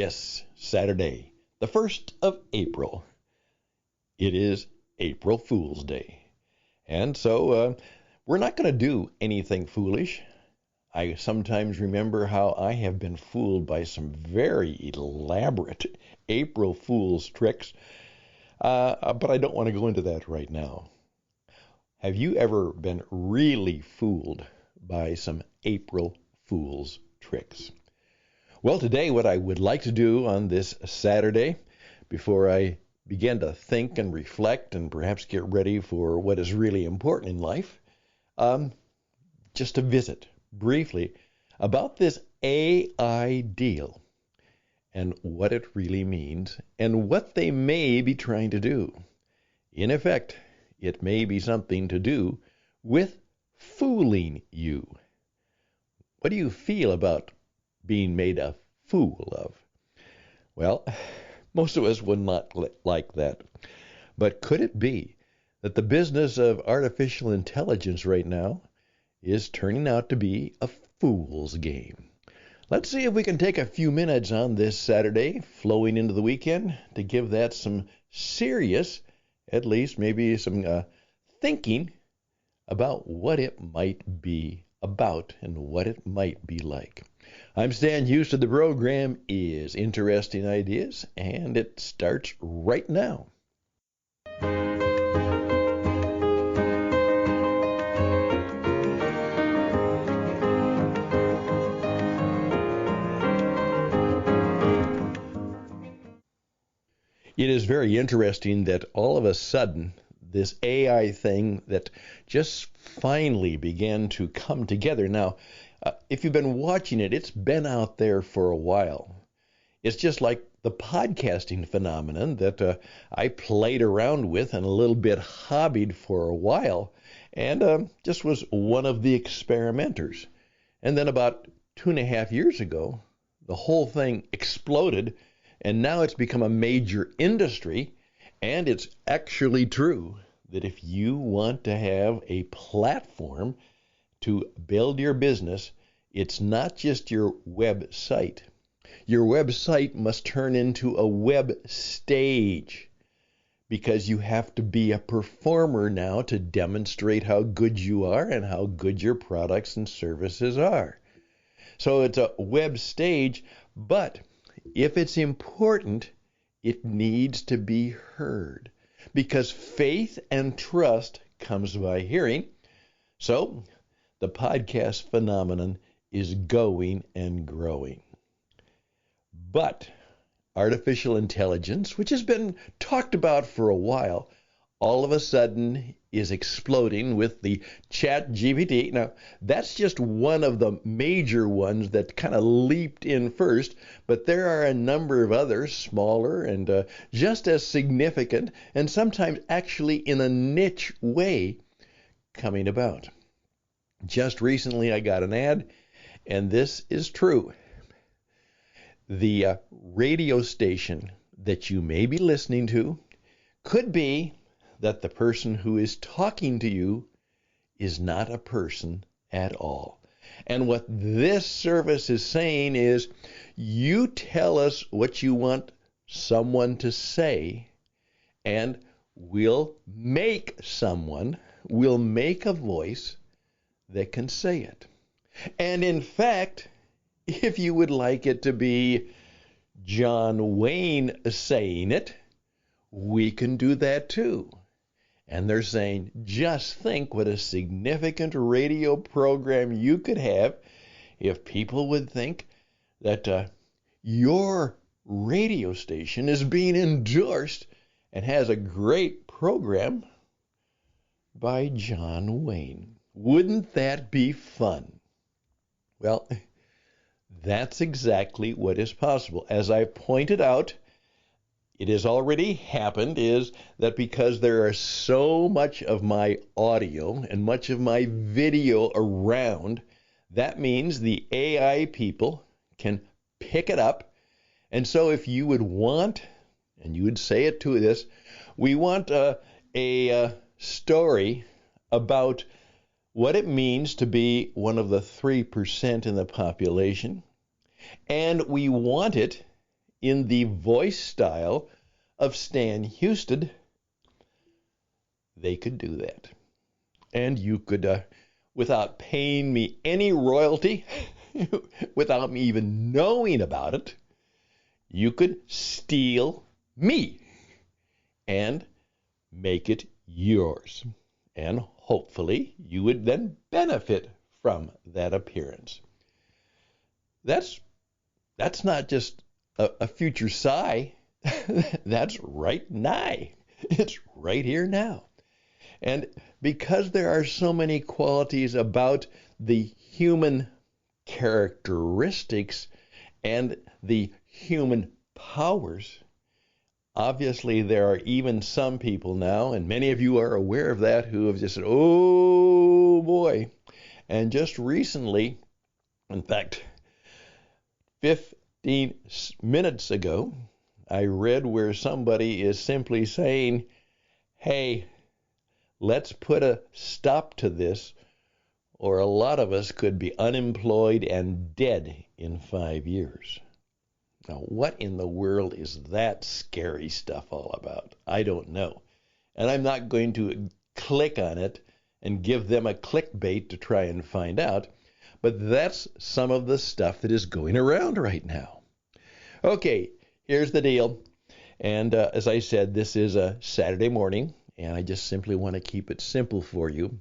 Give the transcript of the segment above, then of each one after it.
Yes, Saturday, the 1st of April. It is April Fool's Day. And so we're not going to do anything foolish. I sometimes remember how I have been fooled by some very elaborate April Fool's tricks, but I don't want to go into that right now. Have you ever been really fooled by some April Fool's tricks? Well, today what I would like to do on this Saturday, before I begin to think and reflect and perhaps get ready for what is really important in life, just to visit briefly about this AI deal and what it really means and what they may be trying to do. In effect, it may be something to do with fooling you. What do you feel about being made a fool of? Well, most of us would not like that. But could it be that the business of artificial intelligence right now is turning out to be a fool's game? Let's see if we can take a few minutes on this Saturday, flowing into the weekend, to give that some serious, at least maybe some thinking about what it might be about and what it might be like. I'm Stan Hughes. The program is Interesting Ideas, and it starts right now. It is very interesting that all of a sudden, this AI thing that just finally began to come together. Now, if you've been watching it, it's been out there for a while. It's just like the podcasting phenomenon that I played around with and a little bit hobbied for a while, and just was one of the experimenters. And then about 2.5 years ago, the whole thing exploded, and now it's become a major industry. And it's actually true that if you want to have a platform to build your business, it's not just your website. Your website must turn into a web stage, because you have to be a performer now to demonstrate how good you are and how good your products and services are. So it's a web stage, but if it's important, it needs to be heard, because faith and trust comes by hearing. So the podcast phenomenon is going and growing. But artificial intelligence, which has been talked about for a while, all of a sudden is exploding with the ChatGPT. Now, that's just one of the major ones that kind of leaped in first, but there are a number of others, smaller and just as significant, and sometimes actually in a niche way, coming about. Just recently I got an ad, and this is true. The radio station that you may be listening to could be that the person who is talking to you is not a person at all. And what this service is saying is, you tell us what you want someone to say, and we'll make a voice that can say it. And in fact, if you would like it to be John Wayne saying it, we can do that too. And they're saying, just think what a significant radio program you could have if people would think that your radio station is being endorsed and has a great program by John Wayne. Wouldn't that be fun? Well, that's exactly what is possible. As I pointed out, it has already happened, is that because there are so much of my audio and much of my video around, that means the AI people can pick it up. And so if you would want, and you would say it to this, we want a story about what it means to be one of the 3% in the population, and we want it in the voice style of Stan Houston, they could do that. And you could, without paying me any royalty, without me even knowing about it, you could steal me and make it yours. And hopefully you would then benefit from that appearance. That's not just a future sigh. That's right nigh. It's right here now. And because there are so many qualities about the human characteristics and the human powers, obviously there are even some people now, and many of you are aware of that, who have just said, oh boy. And just recently, in fact, 15 minutes ago, I read where somebody is simply saying, hey, let's put a stop to this, or a lot of us could be unemployed and dead in 5 years. Now, what in the world is that scary stuff all about? I don't know. And I'm not going to click on it and give them a clickbait to try and find out, but that's some of the stuff that is going around right now. Okay, here's the deal. And as I said, this is a Saturday morning, and I just simply want to keep it simple for you.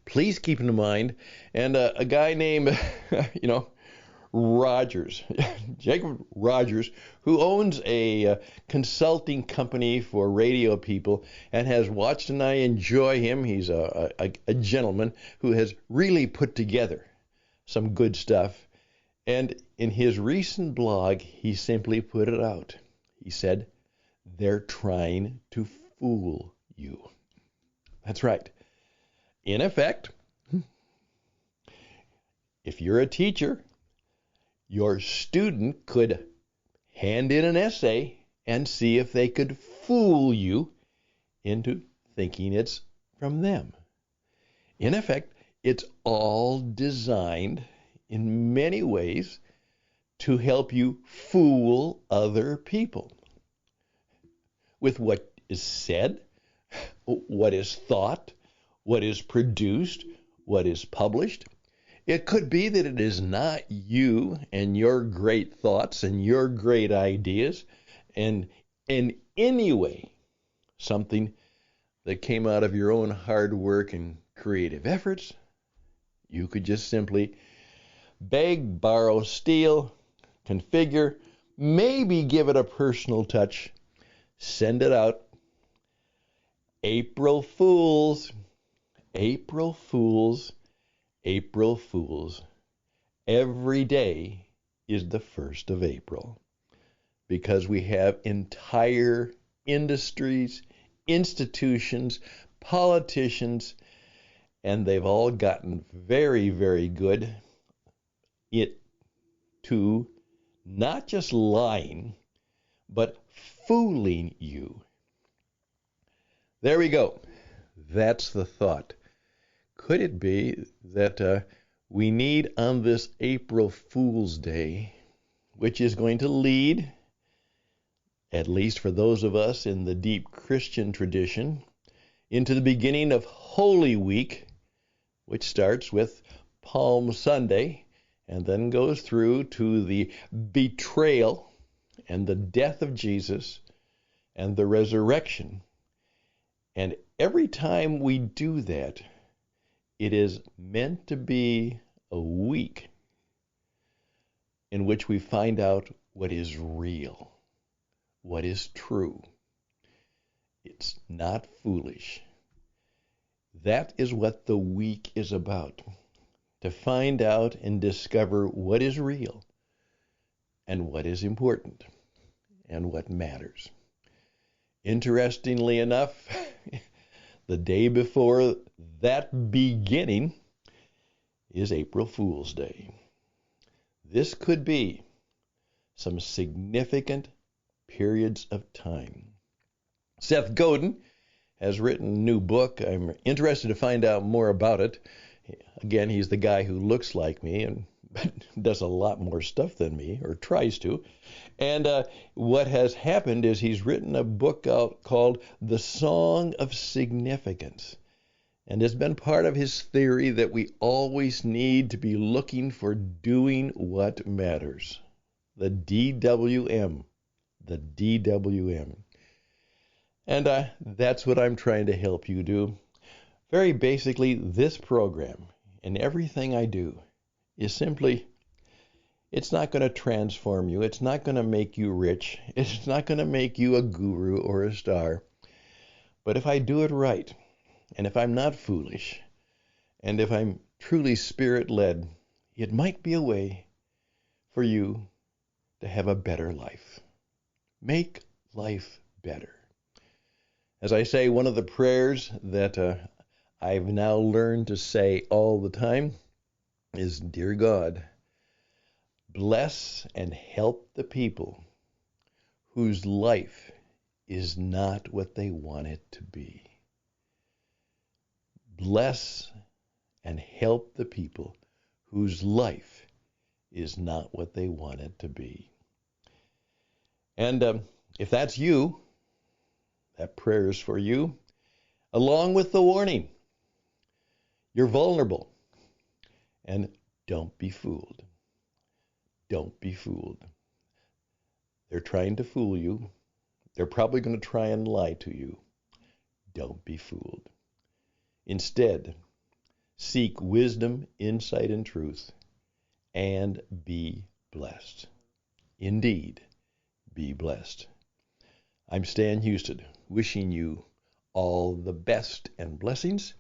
Please keep in mind, and a guy named, Rogers, Jacob Rogers, who owns a consulting company for radio people and has watched, and I enjoy him. He's a gentleman who has really put together some good stuff. And in his recent blog, he simply put it out. He said, they're trying to fool you. That's right. In effect, if you're a teacher, your student could hand in an essay and see if they could fool you into thinking it's from them. In effect, it's all designed in many ways to help you fool other people with what is said, what is thought, what is produced, what is published. It could be that it is not you and your great thoughts and your great ideas, and in any way something that came out of your own hard work and creative efforts. You could just simply beg, borrow, steal, configure, maybe give it a personal touch, send it out. April Fools, April Fools, April Fools. Every day is the 1st of April, because we have entire industries, institutions, politicians, and they've all gotten very, very good to not just lying, but fooling you. There we go. That's the thought. Could it be that we need on this April Fool's Day, which is going to lead, at least for those of us in the deep Christian tradition, into the beginning of Holy Week, which starts with Palm Sunday and then goes through to the betrayal and the death of Jesus and the resurrection. And every time we do that, it is meant to be a week in which we find out what is real, what is true. It's not foolish. That is what the week is about, to find out and discover what is real and what is important and what matters. Interestingly enough, the day before that beginning is April Fool's Day. This could be some significant periods of time. Seth Godin has written a new book. I'm interested to find out more about it. Again, he's the guy who looks like me, and but does a lot more stuff than me, or tries to. And what has happened is he's written a book out called The Song of Significance. And it's been part of his theory that we always need to be looking for doing what matters. The DWM. The DWM. And that's what I'm trying to help you do. Very basically, this program and everything I do is simply, it's not going to transform you. It's not going to make you rich. It's not going to make you a guru or a star. But if I do it right, and if I'm not foolish, and if I'm truly spirit-led, it might be a way for you to have a better life. Make life better. As I say, one of the prayers that I've now learned to say all the time is, Dear God, bless and help the people whose life is not what they want it to be. Bless and help the people whose life is not what they want it to be. And if that's you, that prayer is for you, along with the warning. You're vulnerable. And don't be fooled. Don't be fooled. They're trying to fool you. They're probably going to try and lie to you. Don't be fooled. Instead, seek wisdom, insight, and truth, and be blessed. Indeed, be blessed. I'm Stan Houston, wishing you all the best and blessings.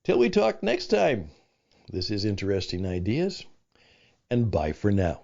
Till we talk next time, this is Interesting Ideas, and bye for now.